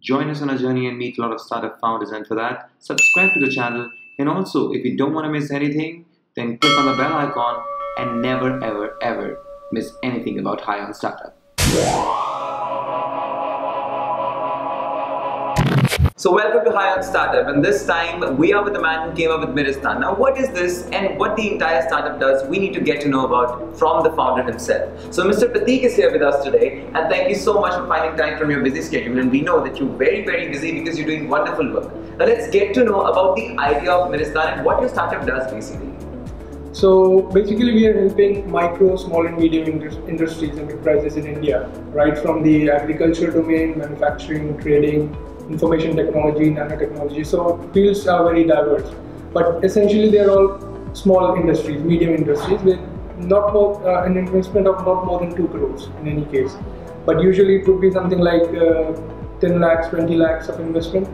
Join us on our journey and meet a lot of startup founders, and for that, subscribe to the channel. And also, if you don't want to miss anything, then click on the bell icon and never ever ever miss anything about High on Startup. So welcome to High on Startup, and this time we are with the man who came up with Miristan. Now what is this and what the entire startup does, we need to get to know about from the founder himself. So Mr. Prateek is here with us today, and thank you so much for finding time from your busy schedule, and we know that you're very busy because you're doing wonderful work. Now let's get to know about the idea of Miristan and what your startup does basically. So basically we are helping micro, small and medium industries, enterprises in India, right from the agriculture domain, manufacturing, trading, information technology, nanotechnology. So fields are very diverse, but essentially they are all small industries, medium industries with not more, an investment of not more than 2 crores in any case. But usually it would be something like 10 lakhs, 20 lakhs of investment.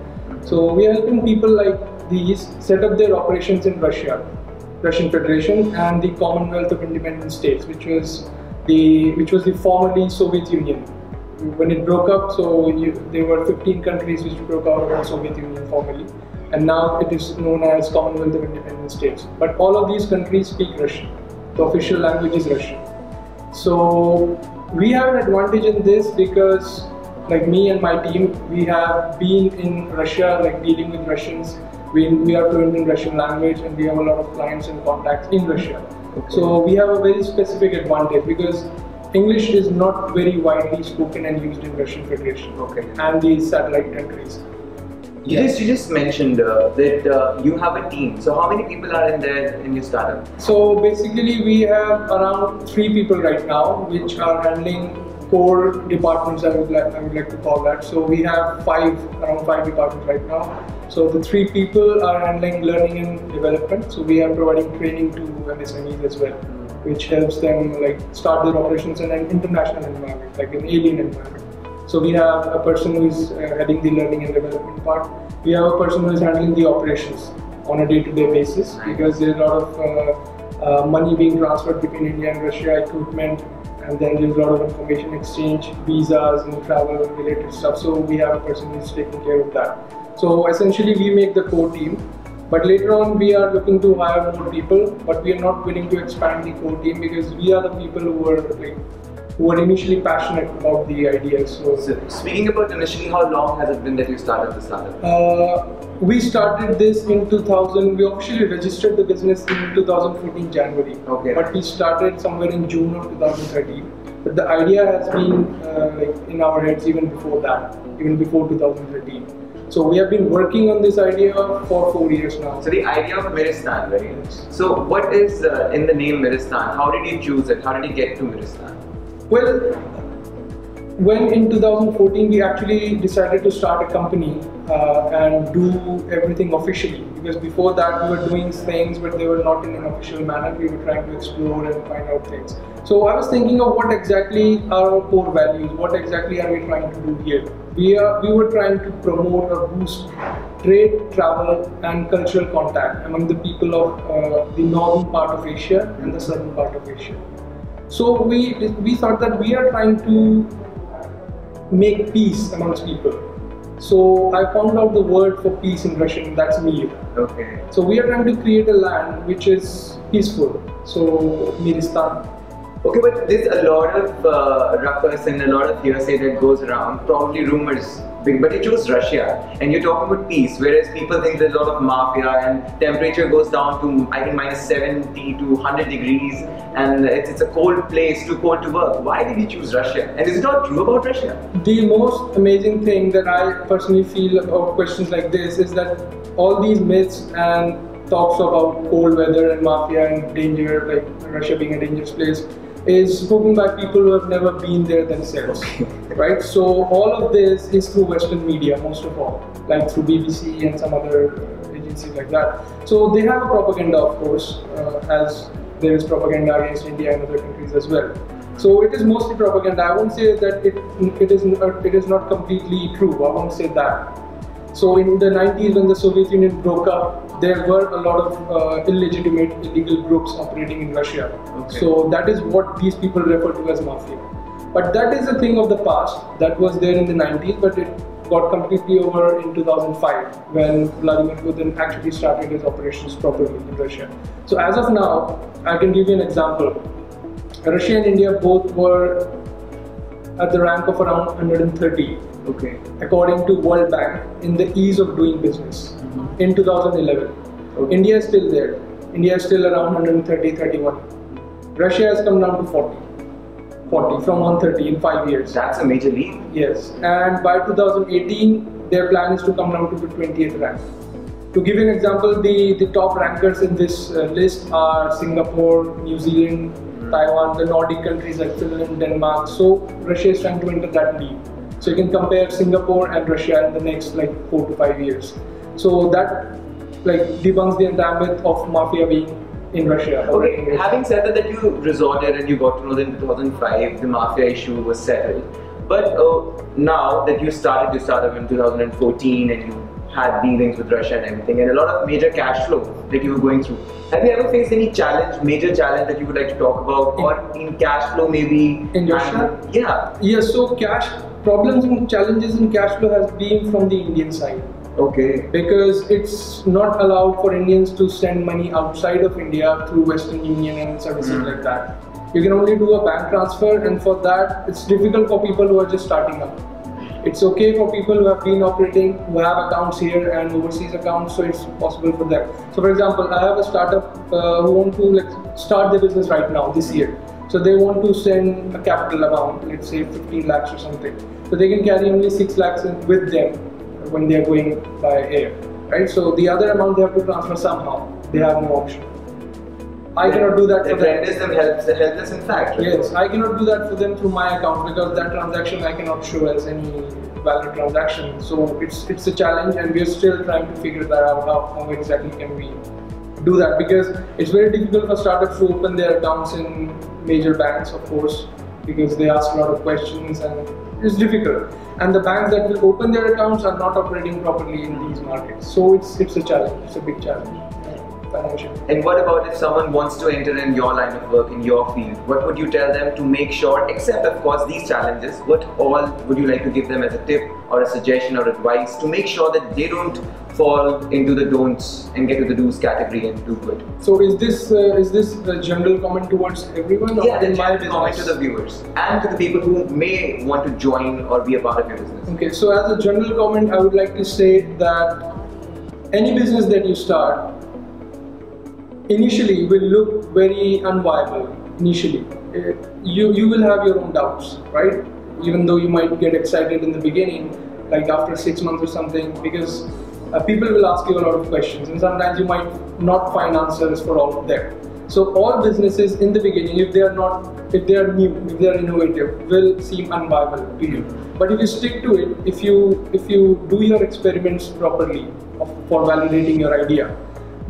So we are helping people like these set up their operations in Russia, Russian Federation, and the Commonwealth of Independent States, which was the formerly Soviet Union. When it broke up, so there were 15 countries which broke out of the Soviet Union formally, and now it is known as Commonwealth of Independent States. But all of these countries speak Russian. The official language is Russian. So we have an advantage in this because, like me and my team, we have been in Russia, like dealing with Russians. We are fluent in Russian language, and we have a lot of clients and contacts in Russia. Okay. So we have a very specific advantage because English is not very widely spoken and used in Russian Federation, okay, and these satellite countries. You just mentioned that you have a team. So how many people are in your startup? So basically we have around 3 people right now, which are handling core departments, I would like to call that. So we have around 5 departments right now. So the 3 people are handling learning and development. So we are providing training to MSMEs as well, which helps them like start their operations in an international environment, like an alien environment. So we have a person who is heading the learning and development part. We have a person who is handling the operations on a day-to-day basis, because there is a lot of money being transferred between India and Russia, equipment, and then there's a lot of information exchange, visas and travel related stuff. So we have a person who is taking care of that. So essentially we make the core team. But later on, we are looking to hire more people, but we are not willing to expand the core team because we are the people who were initially passionate about the idea. So speaking about initially, how long has it been that you started the startup? We started this in 2000. We officially registered the business in 2014 January. Okay. But we started somewhere in June of 2013. But the idea has been in our heads even before that, even before 2013. So we have been working on this idea for 4 years now. So the idea of Miristan, right? So what is in the name Miristan? How did you choose it? How did you get to Miristan? Well, when in 2014 we actually decided to start a company and do everything officially, because before that we were doing things but they were not in an official manner. We were trying to explore and find out things. So I was thinking of what exactly are our core values, what exactly are we trying to do here. We were trying to promote or boost trade, travel and cultural contact among the people of the northern part of Asia and the southern part of Asia. So we thought that we are trying to make peace amongst people. So I found out the word for peace in Russian, that's Mir. Okay. So we are trying to create a land which is peaceful. So Miristan. Okay, but there's a lot of ruckus and a lot of hearsay that goes around, probably rumors. But you chose Russia and you're talking about peace, whereas people think there's a lot of mafia and temperature goes down to, I think, minus 70 to 100 degrees, and it's a cold place, too cold to work. Why did you choose Russia? And is it not true about Russia? The most amazing thing that I personally feel about questions like this is that all these myths and talks about cold weather and mafia and danger, like Russia being a dangerous place, is spoken by people who have never been there themselves, right? So all of this is through Western media, most of all, like through BBC and some other agencies like that. So they have a propaganda, of course, as there is propaganda against India and other countries as well. So it is mostly propaganda. I won't say that it is not completely true. I won't say that. So in the 90s, when the Soviet Union broke up, there were a lot of illegal groups operating in Russia. Okay. So that is what these people refer to as mafia. But that is a thing of the past. That was there in the 90s, got completely over in 2005 when Vladimir Putin actually started his operations properly in Russia. So as of now, I can give you an example. Russia and India both were at the rank of around 130, okay, according to World Bank, in the ease of doing business in 2011. Okay. India is still there. India is still around 130, 31. Russia has come down to 40 from 130 in 5 years. That's a major leap. Yes, and by 2018, their plan is to come down to the 20th rank. To give you an example, the top rankers in this list are Singapore, New Zealand, Taiwan, the Nordic countries like Finland, Denmark. So Russia is trying to enter that league. So you can compare Singapore and Russia in the next like 4 to 5 years. So that like debunks the entire myth of mafia being in Russia. Okay, having said that you resorted and you got to know that in 2005 the mafia issue was settled. But now that you started your startup in 2014 and you had dealings with Russia and everything, and a lot of major cash flow that you were going through. Have you ever faced any challenge, major challenge that you would like to talk about, or in cash flow maybe? In Russia? Yeah. Yes, so cash problems and challenges in cash flow has been from the Indian side. Okay. Because it's not allowed for Indians to send money outside of India through Western Union and services like that. You can only do a bank transfer, and for that it's difficult for people who are just starting up. It's okay for people who have been operating, who have accounts here and overseas accounts, so it's possible for them. So for example, I have a startup who want to start their business right now, this year. So they want to send a capital amount, let's say 15 lakhs or something. So they can carry only 6 lakhs with them when they are going by air, right? So the other amount they have to transfer somehow. They have no option. I cannot do that for them. That renders them helpless in fact. Right? Yes, I cannot do that for them through my account because that transaction I cannot show as any valid transaction. So it's a challenge, and we are still trying to figure that out, how exactly can we do that, because it's very difficult for startups to open their accounts in major banks, of course, because they ask a lot of questions and it's difficult. And the banks that will open their accounts are not operating properly in these markets. So it's a challenge, it's a big challenge. And what about if someone wants to enter in your line of work, in your field? What would you tell them to make sure, except of course these challenges, what all would you like to give them as a tip or a suggestion or advice to make sure that they don't fall into the don'ts and get to the do's category and do good? So is this a general comment towards everyone? Or yeah, in my comment to the viewers and to the people who may want to join or be a part of your business. Okay, so as a general comment, I would like to say that any business that you start initially will look very unviable. Initially, you will have your own doubts, right? Even though you might get excited in the beginning, like after 6 months or something, because people will ask you a lot of questions, and sometimes you might not find answers for all of them. So all businesses in the beginning, if they are new, if they are innovative, will seem unviable to you. But if you stick to it, if you do your experiments properly for validating your idea,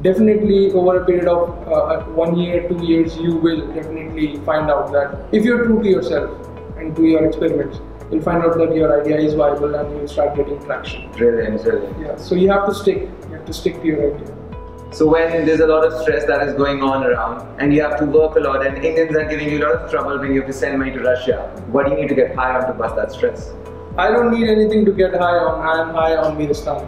definitely over a period of 1 year, 2 years, you will definitely find out that if you're true to yourself and to your experiments, you'll find out that your idea is viable and you'll start getting traction. Brilliant, brilliant. Yeah, so you have to stick to your idea. So when there's a lot of stress that is going on around and you have to work a lot and Indians are giving you a lot of trouble when you have to send money to Russia, what do you need to get high on to bust that stress? I don't need anything to get high on. I am high on Miristan.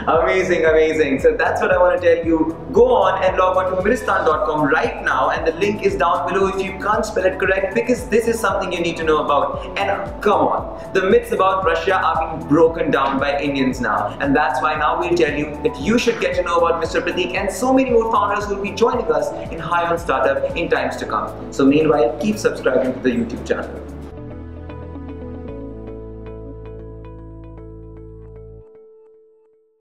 Amazing, amazing. So that's what I want to tell you. Go on and log on to miristan.com right now, and the link is down below if you can't spell it correct, because this is something you need to know about. And come on, the myths about Russia are being broken down by Indians now, and that's why now we'll tell you that you should get to know about Mr. Prateek and so many more founders who will be joining us in High on Startup in times to come. So meanwhile, keep subscribing to the YouTube channel.